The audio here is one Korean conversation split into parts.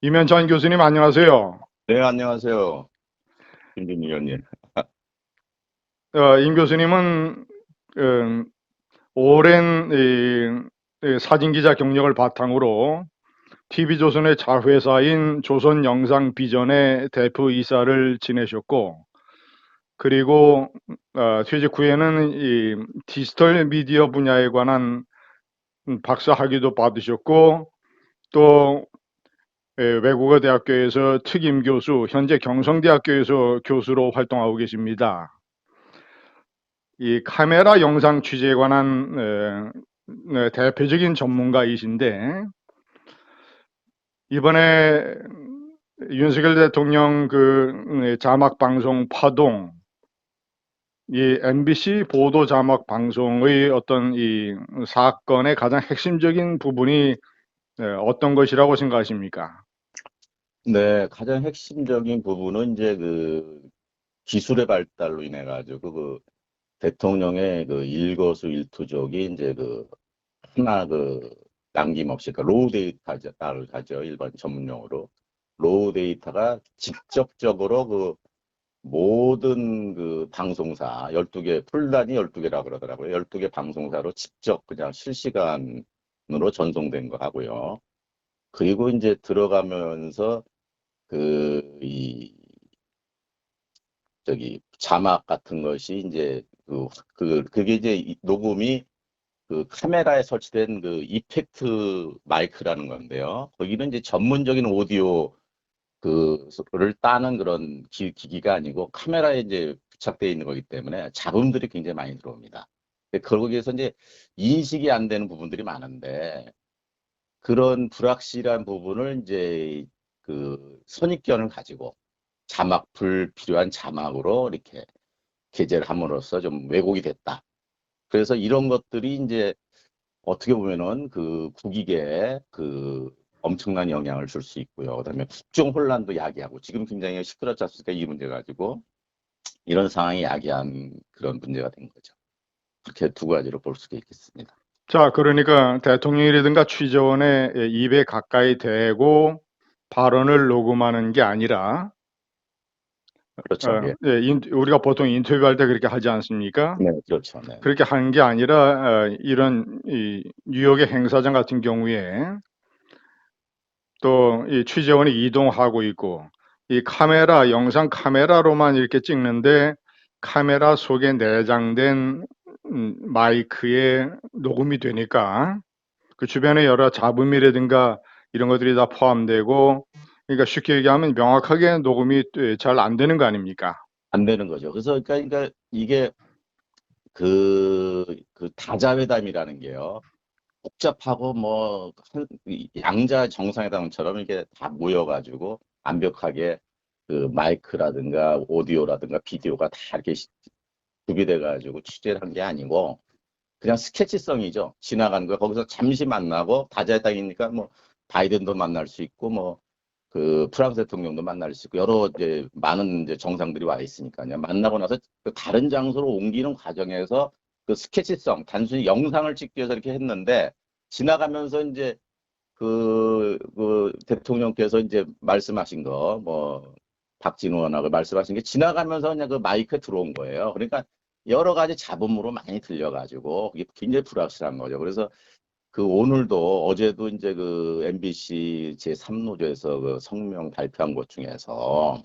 이면찬 교수님 안녕하세요. 네, 안녕하세요. 김준희 의원님. 임 교수님은 음, 오랜 사진 기자 경력을 바탕으로 TV조선의 자회사인 조선영상비전의 대표이사를 지내셨고, 그리고 퇴직 후에는 이 디지털 미디어 분야에 관한 박사 학위도 받으셨고, 또 외국어 대학교에서 특임 교수, 현재 경성대학교에서 교수로 활동하고 계십니다. 이 카메라 영상 취재에 관한 대표적인 전문가이신데, 이번에 윤석열 대통령 자막 방송 파동, 이 MBC 보도 자막 방송의 어떤 이 사건의 가장 핵심적인 부분이 어떤 것이라고 생각하십니까? 네, 가장 핵심적인 부분은 이제 기술의 발달로 인해 가지고 대통령의 일거수일투족이 이제 하나 남김없이 로우 데이터를 가죠. 일반 전문용어로. 로우 데이터가 직접적으로 모든 방송사 12개, 풀단이 12개라 그러더라고요. 12개 방송사로 직접 그냥 실시간으로 전송된 거 하고요. 그리고 이제 들어가면서 이 자막 같은 것이 이제 그게 이제 녹음이 카메라에 설치된 이펙트 마이크라는 건데요. 거기는 이제 전문적인 오디오 를 따는 그런 기기가 아니고 카메라에 이제 부착되어 있는 거기 때문에 잡음들이 굉장히 많이 들어옵니다. 근데 거기에서 이제 인식이 안 되는 부분들이 많은데 그런 불확실한 부분을 이제 선입견을 가지고 불필요한 자막으로 이렇게 게재를 함으로써 좀 왜곡이 됐다. 그래서 이런 것들이 이제 어떻게 보면은 국익에 엄청난 영향을 줄 수 있고요. 그다음에 국정 혼란도 야기하고 지금 굉장히 시끄럽지 않습니까? 이 문제 가지고 이런 상황이 야기한 그런 문제가 된 거죠. 그렇게 두 가지로 볼 수가 있겠습니다. 자, 그러니까 대통령이라든가 취재원의 입에 가까이 대고 발언을 녹음하는 게 아니라 그렇죠. 예. 우리가 보통 인터뷰할 때 그렇게 하지 않습니까? 네, 그렇죠. 네, 네. 그렇게 하는 게 아니라 이런 이 뉴욕의 행사장 같은 경우에 또 이 취재원이 이동하고 있고 이 카메라, 영상 카메라로만 이렇게 찍는데 카메라 속에 내장된 마이크에 녹음이 되니까 그 주변에 여러 잡음이라든가 이런 것들이 다 포함되고, 그러니까 쉽게 얘기하면 명확하게 녹음이 잘 안 되는 거 아닙니까? 안 되는 거죠. 그래서 그러니까 이게 다자회담이라는 게요. 복잡하고 양자 정상회담처럼 이게 다 모여가지고 완벽하게 마이크라든가 오디오라든가 비디오가 다 이렇게 구비돼가지고 취재를 한 게 아니고 그냥 스케치성이죠. 지나가는 거 거기서 잠시 만나고 다자회담이니까 바이든도 만날 수 있고 프랑스 대통령도 만날 수 있고 여러 이제 많은 이제 정상들이 와 있으니까요. 만나고 나서 다른 장소로 옮기는 과정에서 스케치성 단순히 영상을 찍기 위해서 이렇게 했는데 지나가면서 이제 대통령께서 이제 말씀하신 거 박진우 의원하고 말씀하신 게 지나가면서 그냥 마이크에 들어온 거예요. 그러니까 여러 가지 잡음으로 많이 들려가지고 그게 굉장히 불확실한 거죠. 그래서 오늘도 어제도 이제 MBC 제3노조에서 성명 발표한 것 중에서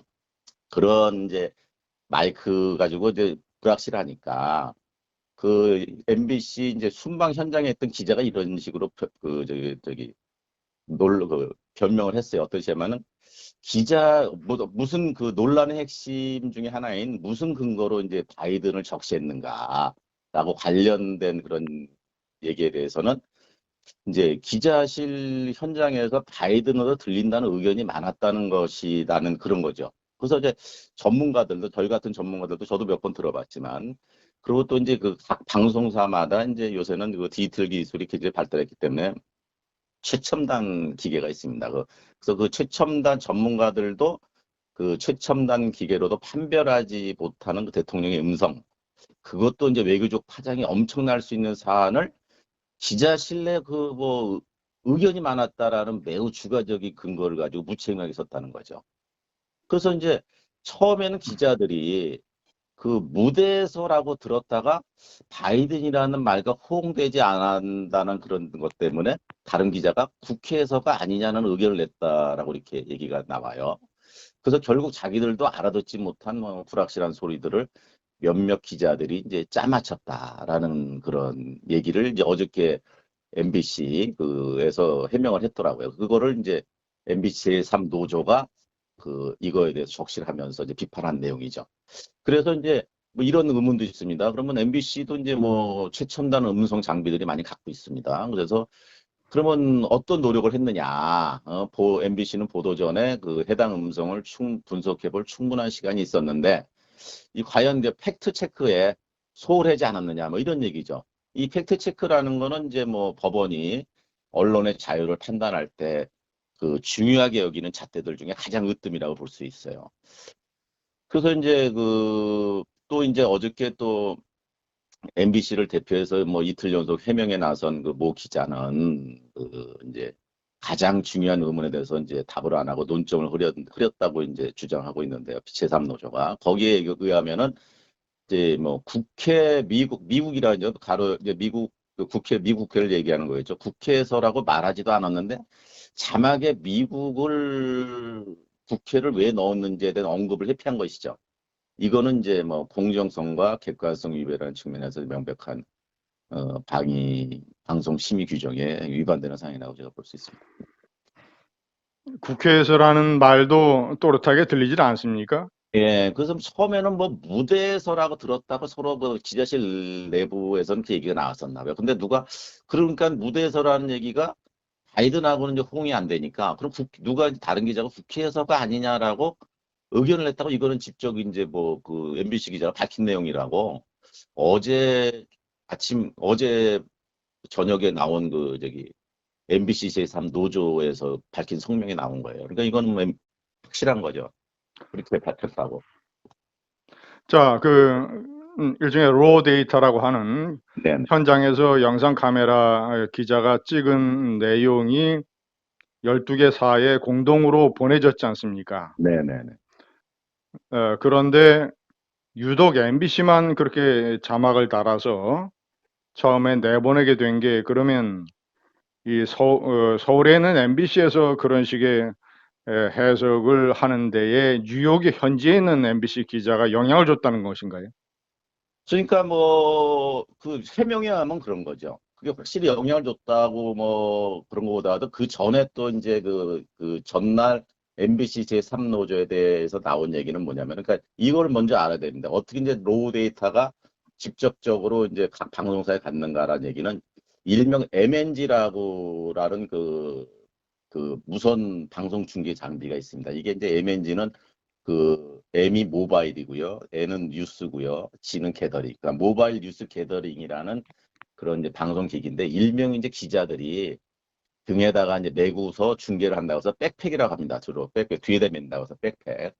그런 이제 마이크 가지고 이제 불확실하니까 MBC 이제 순방 현장에 있던 기자가 이런 식으로 변명을 했어요. 어떠시냐면은 무슨 논란의 핵심 중에 하나인 무슨 근거로 이제 바이든을 적시했는가라고 관련된 그런 얘기에 대해서는 이제 기자실 현장에서 바이든으로 들린다는 의견이 많았다는 것이라는 그런 거죠. 그래서 이제 전문가들도 저희 같은 전문가들도 저도 몇 번 들어봤지만 그리고 또 이제 각 방송사마다 이제 요새는 디지털 기술이 굉장히 발달했기 때문에 최첨단 기계가 있습니다. 그래서 최첨단 전문가들도 최첨단 기계로도 판별하지 못하는 대통령의 음성 그것도 이제 외교적 파장이 엄청날 수 있는 사안을 기자실내 의견이 많았다라는 매우 주관적인 근거를 가지고 무책임하게 썼다는 거죠. 그래서 이제 처음에는 기자들이 그 무대에서라고 들었다가 바이든이라는 말과 호응되지 않는다는 그런 것 때문에 다른 기자가 국회에서가 아니냐는 의견을 냈다라고 이렇게 얘기가 나와요. 그래서 결국 자기들도 알아듣지 못한 뭐 불확실한 소리들을 몇몇 기자들이 이제 짜맞췄다라는 그런 얘기를 이제 어저께 MBC 그에서 해명을 했더라고요. 그거를 이제 MBC 제3 노조가 그 이거에 대해서 적실하면서 이제 비판한 내용이죠. 그래서 이제 뭐 이런 의문도 있습니다. 그러면 MBC도 이제 뭐 최첨단 음성 장비들이 많이 갖고 있습니다. 그래서 그러면 어떤 노력을 했느냐? MBC는 보도 전에 그 해당 음성을 분석해 볼 충분한 시간이 있었는데 이 과연 이제 팩트 체크에 소홀하지 않았느냐? 뭐 이런 얘기죠. 이 팩트 체크라는 거는 이제 뭐 법원이 언론의 자유를 판단할 때 그 중요하게 여기는 잣대들 중에 가장 으뜸이라고 볼 수 있어요. 그래서 이제 또 이제 어저께 또 MBC를 대표해서 뭐 이틀 연속 해명에 나선 그 모 기자는 그 이제 가장 중요한 의문에 대해서 이제 답을 안 하고 논점을 흐렸다고 이제 주장하고 있는데요. 제3노조가. 거기에 의하면은 이제 뭐 미국이라는 가로 이제 미국회를 얘기하는 거였죠. 국회에서라고 말하지도 않았는데 자막에 미국을 국회를 왜 넣었는지에 대한 언급을 회피한 것이죠. 이거는 이제 뭐 공정성과 객관성 위배라는 측면에서 명백한 방송 심의 규정에 위반되는 사항이라고 제가 볼 수 있습니다. 국회에서라는 말도 또렷하게 들리질 않습니까? 예, 그래서 처음에는 뭐 무대에서라고 들었다고 서로 그 기자실 내부에서는 그 얘기가 나왔었나 봐요. 근데 그러니까 무대에서라는 얘기가 바이든하고는 이제 호응이 안 되니까, 그럼 누가 다른 기자가 국회에서가 아니냐라고 의견을 냈다고 이거는 직접 이제 뭐 그 MBC 기자가 밝힌 내용이라고 어제 저녁에 나온 MBC 제3 노조에서 밝힌 성명이 나온 거예요. 그러니까 이거는 뭐 확실한 거죠. 그렇게 밝혔다고. 자, 일종의 로 데이터라고 하는 네, 현장에서 영상 카메라 기자가 찍은 내용이 12개 사에 공동으로 보내졌지 않습니까? 네, 네, 네. 그런데 유독 MBC만 그렇게 자막을 달아서 처음에 내보내게 된 게 그러면 서울에는 MBC에서 그런 식의 해석을 하는 데에 뉴욕의 현지에 있는 MBC 기자가 영향을 줬다는 것인가요? 그러니까 뭐 그 해명에 하면 그런 거죠. 그게 확실히 영향을 줬다고 뭐 그런 거보다도 그 전에 또 이제 그 전날 MBC 제3노조에 대해서 나온 얘기는 뭐냐면, 그러니까 이걸 먼저 알아야 됩니다. 어떻게 이제 로우 데이터가 직접적으로 이제 각 방송사에 갔는가라는 얘기는 일명 MNG라는 그 무선 방송 중계 장비가 있습니다. 이게 이제 MNG는 M이 모바일이고요. N은 뉴스고요. G는 게더링. 그러니까 모바일 뉴스 게더링이라는 그런 이제 방송기기인데, 일명 이제 기자들이 등에다가 이제 메고서 중계를 한다고 해서 백팩이라고 합니다. 주로 백팩 뒤에다 맨다고 해서 백팩.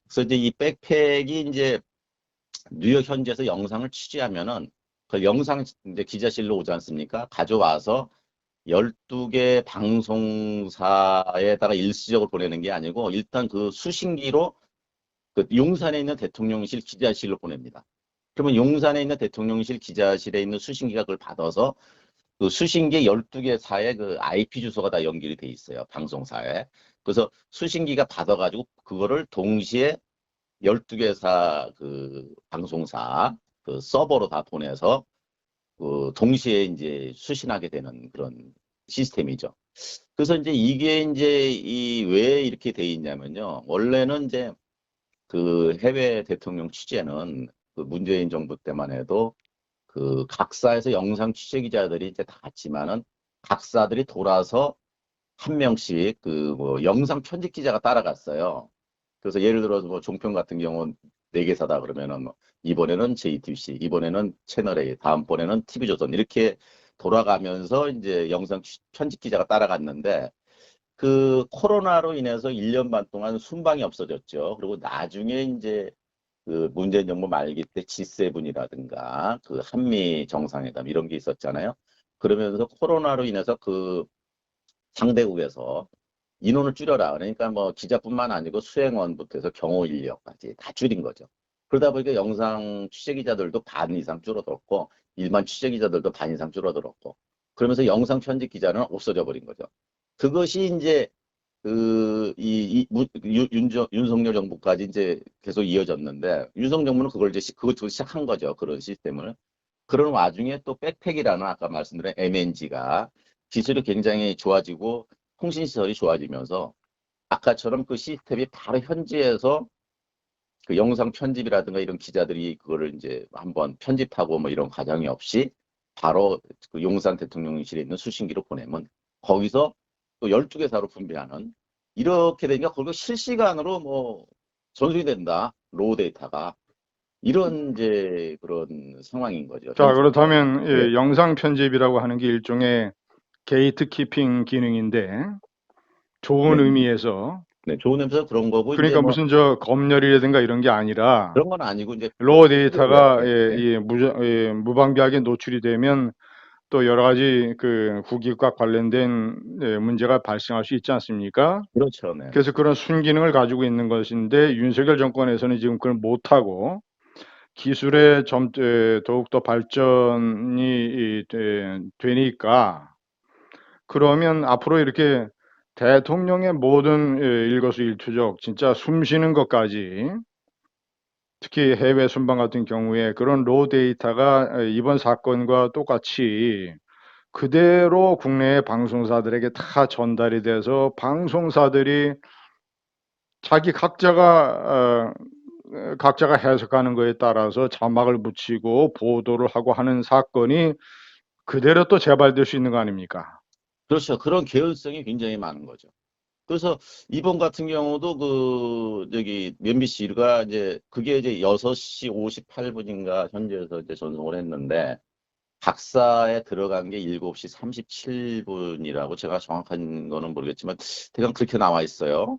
그래서 이제 이 백팩이 이제 뉴욕 현지에서 영상을 취재하면은 그 영상 이제 기자실로 오지 않습니까? 가져와서 12개 방송사에다가 일시적으로 보내는 게 아니고 일단 그 수신기로 그 용산에 있는 대통령실 기자실로 보냅니다. 그러면 용산에 있는 대통령실 기자실에 있는 수신기가 그걸 받아서 그 수신기 12개사의 그 IP 주소가 다 연결이 돼 있어요. 방송사에. 그래서 수신기가 받아가지고 그거를 동시에 12개사 그 방송사 그 서버로 다 보내서 그 동시에 이제 수신하게 되는 그런 시스템이죠. 그래서 이제 이게 이제 이 왜 이렇게 돼 있냐면요. 원래는 이제 그 해외 대통령 취재는 그 문재인 정부 때만 해도 그 각사에서 영상 취재 기자들이 이제 다 갔지만은 각사들이 돌아서 한 명씩 그 뭐 영상 편집 기자가 따라갔어요. 그래서 예를 들어서 뭐 종편 같은 경우는 4개사다 그러면은 뭐 이번에는 JTBC, 이번에는 채널A, 다음번에는 TV조선 이렇게 돌아가면서 이제 영상 편집 기자가 따라갔는데 그 코로나로 인해서 1년 반 동안 순방이 없어졌죠. 그리고 나중에 이제 그 문재인 정부 말기 때 G7이라든가 그 한미 정상회담 이런 게 있었잖아요. 그러면서 코로나로 인해서 그 상대국에서 인원을 줄여라. 그러니까 뭐 기자뿐만 아니고 수행원부터 해서 경호 인력까지 다 줄인 거죠. 그러다 보니까 영상 취재 기자들도 반 이상 줄어들었고 일반 취재 기자들도 반 이상 줄어들었고 그러면서 영상 편집 기자는 없어져 버린 거죠. 그것이 이제 윤석열 정부까지 이제 계속 이어졌는데 윤석열 정부는 그걸 이제 그것도 시작한 거죠. 그런 시스템을. 그런 와중에 또 백팩이라는 아까 말씀드린 MNG가 기술이 굉장히 좋아지고 통신 시설이 좋아지면서 아까처럼 그 시스템이 바로 현지에서 그 영상 편집이라든가 이런 기자들이 그거를 이제 한번 편집하고 뭐 이런 과정이 없이 바로 그 용산 대통령실에 있는 수신기로 보내면 거기서 또 12개사로 분배하는 이렇게 되니까 거기가 실시간으로 뭐 전송이 된다. 로우 데이터가. 이런 이제 그런 상황인 거죠. 자, 현재. 그렇다면 예. 영상 편집이라고 하는 게 일종의 게이트 키핑 기능인데 좋은 네. 의미에서 네. 좋은 냄새가 그런 거고 이제 그러니까 뭐 무슨 저 검열이라든가 이런 게 아니라 그런 건 아니고 이제 로우 왜 데이터가 네. 무방비하게 노출이 되면 또 여러 가지 그 국익과 관련된 문제가 발생할 수 있지 않습니까? 그렇죠. 네. 그래서 그런 순기능을 가지고 있는 것인데 윤석열 정권에서는 지금 그걸 못하고 기술의 더욱더 발전이 되니까 그러면 앞으로 이렇게 대통령의 모든 일거수일투족 진짜 숨 쉬는 것까지 특히 해외 순방 같은 경우에 그런 로 데이터가 이번 사건과 똑같이 그대로 국내의 방송사들에게 다 전달이 돼서 방송사들이 자기 각자가 해석하는 거에 따라서 자막을 붙이고 보도를 하고 하는 사건이 그대로 또 재발될 수 있는 거 아닙니까? 그렇죠. 그런 개연성이 굉장히 많은 거죠. 그래서 이번 같은 경우도 저기 MBC가 이제 그게 이제 6시 58분인가 현지에서 이제 전송을 했는데 박사에 들어간 게 7시 37분이라고 제가 정확한 거는 모르겠지만 대강 그렇게 나와 있어요.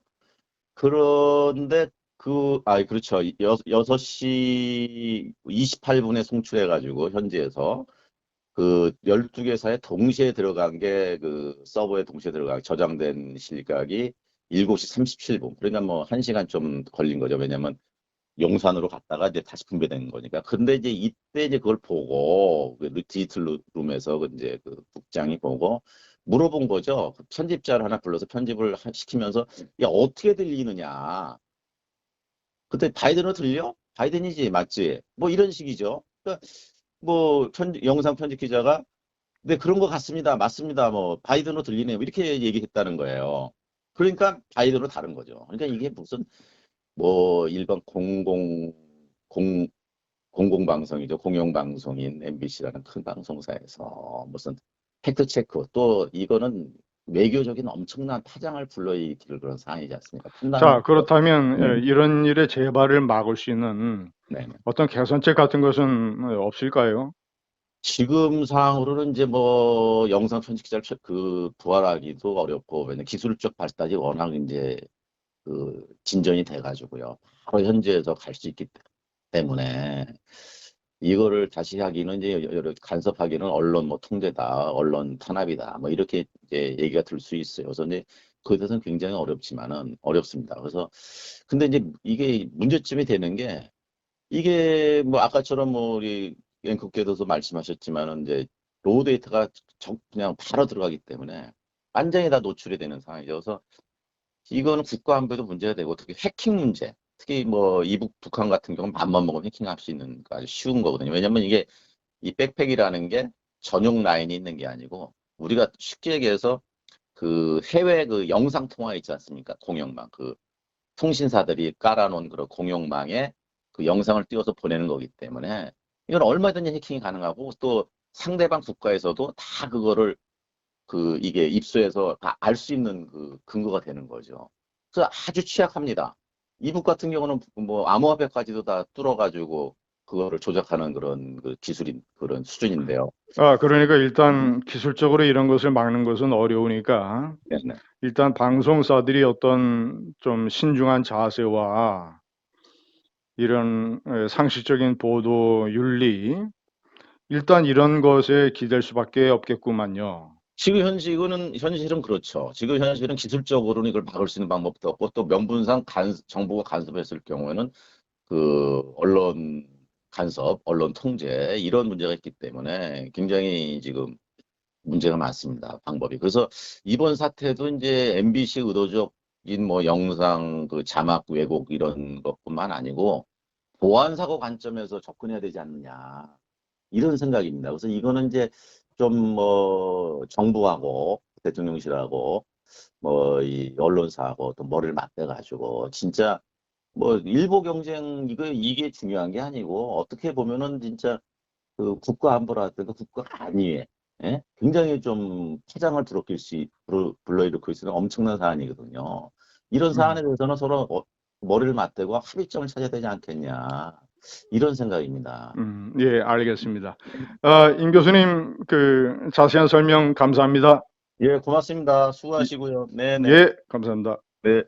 그런데 그렇죠. 6시 28분에 송출해가지고 현지에서 그 12개사에 동시에 들어간 게 그 서버에 동시에 들어간 저장된 시각이 7시 37분. 그러니까 뭐 1시간 좀 걸린 거죠. 왜냐면 용산으로 갔다가 이제 다시 분배된 거니까. 근데 이제 이때 이제 그걸 보고 그 디지털 룸에서 이제 그 국장이 보고 물어본 거죠. 그 편집자를 하나 불러서 편집을 시키면서 야 어떻게 들리느냐. 그때 바이든으로 들려? 바이든이지 맞지? 뭐 이런 식이죠. 그러니까 뭐 영상 편집 기자가 네, 그런 것 같습니다. 맞습니다. 뭐, 바이든으로 들리네요. 이렇게 얘기했다는 거예요. 그러니까 바이든으로 다른 거죠. 그러니까 이게 무슨, 뭐, 일반 공공방송이죠. 공영방송인 MBC라는 큰 방송사에서 무슨 팩트체크, 또 이거는 외교적인 엄청난 파장을 불러일으킬 그런 사안이지 않습니까? 판단을, 자, 그렇다면 네, 이런 일의 재발을 막을 수 있는 네. 네. 어떤 개선책 같은 것은 없을까요? 지금 상황으로는 이제 뭐 영상 편집 기자를 부활하기도 어렵고 왜냐 기술적 발달이 워낙 이제 진전이 돼가지고요. 바로 현지에서 갈 수 있기 때문에 이거를 다시 하기는 이제 여러 간섭하기는 언론 뭐 통제다, 언론 탄압이다, 뭐 이렇게 이제 얘기가 들 수 있어요. 그래서 이제 그에 대해서는 굉장히 어렵지만은 어렵습니다. 그래서 근데 이제 이게 문제점이 되는 게 이게 뭐 아까처럼 뭐 우리 앵커께서도 말씀하셨지만은 이제 로우 데이터가 그냥 바로 들어가기 때문에 완전히 다 노출이 되는 상황이죠. 그래서 이거는 국가 안보에도 문제가 되고 특히 해킹 문제, 특히 뭐 이북 북한 같은 경우는 맘만 먹으면 해킹할 수 있는 거 아주 쉬운 거거든요. 왜냐면 이게 이 백팩이라는 게 전용 라인이 있는 게 아니고 우리가 쉽게 얘기해서 그 해외 그 영상 통화 있지 않습니까? 공영망 통신사들이 깔아놓은 그런 공용망에 그 영상을 띄워서 보내는 거기 때문에 이건 얼마든지 해킹이 가능하고 또 상대방 국가에서도 다 그거를 이게 입수해서 다 알 수 있는 그 근거가 되는 거죠. 그래서 아주 취약합니다. 이북 같은 경우는 뭐 암호화폐까지도 다 뚫어가지고 그거를 조작하는 그런 그 기술인 그런 수준인데요. 그러니까 일단 기술적으로 이런 것을 막는 것은 어려우니까 네네. 일단 방송사들이 어떤 좀 신중한 자세와 이런 상식적인 보도 윤리 일단 이런 것에 기댈 수밖에 없겠구만요. 지금 현실은 그렇죠. 지금 현실은 기술적으로는 이걸 막을 수 있는 방법도 없고 또 명분상 정부가 간섭했을 경우에는 그 언론 간섭, 언론 통제 이런 문제가 있기 때문에 굉장히 지금 문제가 많습니다. 방법이. 그래서 이번 사태도 이제 MBC 의도적인 뭐 영상 그 자막 왜곡 이런 것뿐만 아니고 보안 사고 관점에서 접근해야 되지 않느냐 이런 생각입니다. 그래서 이거는 이제 좀 뭐 정부하고 대통령실하고 뭐 이 언론사하고 또 머리를 맞대 가지고 진짜 뭐 일보 경쟁 이게 중요한 게 아니고 어떻게 보면은 진짜 그 국가 안보라든가 국가 안위에 예? 굉장히 좀 파장을 불러일으킬 수 있는 엄청난 사안이거든요. 이런 사안에 음, 대해서는 서로 머리를 맞대고 합의점을 찾아야 되지 않겠냐 이런 생각입니다. 예, 알겠습니다. 임 교수님, 그 자세한 설명 감사합니다. 예, 고맙습니다. 이- 수고하시고요. 네네. 예, 감사합니다. 네.